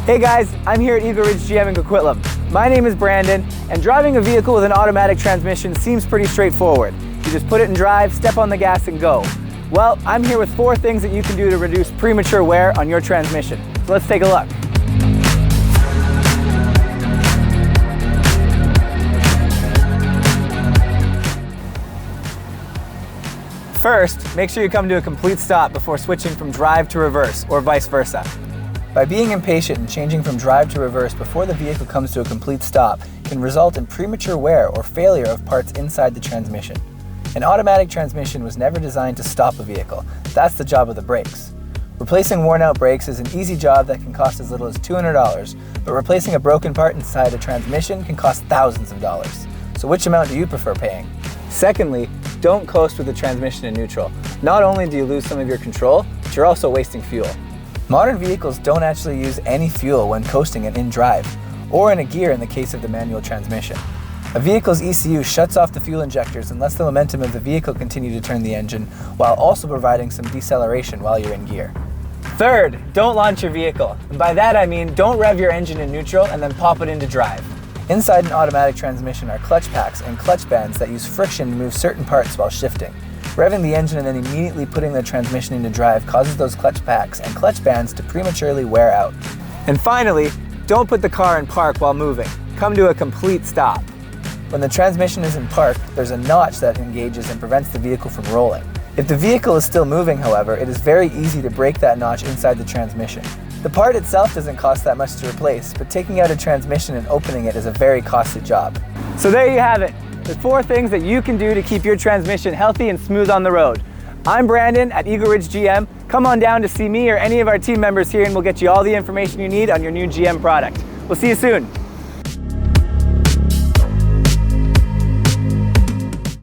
Hey guys, I'm here at Eagle Ridge GM in Coquitlam. My name is Brandon, and driving a vehicle with an automatic transmission seems pretty straightforward. You just put it in drive, step on the gas, and go. Well, I'm here with 4 things that you can do to reduce premature wear on your transmission. So let's take a look. First, make sure you come to a complete stop before switching from drive to reverse, or vice versa. By being impatient and changing from drive to reverse before the vehicle comes to a complete stop can result in premature wear or failure of parts inside the transmission. An automatic transmission was never designed to stop a vehicle. That's the job of the brakes. Replacing worn-out brakes is an easy job that can cost as little as $200, but replacing a broken part inside a transmission can cost thousands of dollars. So which amount do you prefer paying? Secondly, don't coast with the transmission in neutral. Not only do you lose some of your control, but you're also wasting fuel. Modern vehicles don't actually use any fuel when coasting and in drive, or in a gear in the case of the manual transmission. A vehicle's ECU shuts off the fuel injectors and lets the momentum of the vehicle continue to turn the engine, while also providing some deceleration while you're in gear. Third, don't launch your vehicle. And by that I mean don't rev your engine in neutral and then pop it into drive. Inside an automatic transmission are clutch packs and clutch bands that use friction to move certain parts while shifting. Revving the engine and then immediately putting the transmission into drive causes those clutch packs and clutch bands to prematurely wear out. And finally, don't put the car in park while moving. Come to a complete stop. When the transmission is in park, there's a notch that engages and prevents the vehicle from rolling. If the vehicle is still moving, however, it is very easy to break that notch inside the transmission. The part itself doesn't cost that much to replace, but taking out a transmission and opening it is a very costly job. So there you have it. The 4 things that you can do to keep your transmission healthy and smooth on the road. I'm Brandon at Eagle Ridge GM. Come on down to see me or any of our team members here and we'll get you all the information you need on your new GM product. We'll see you soon.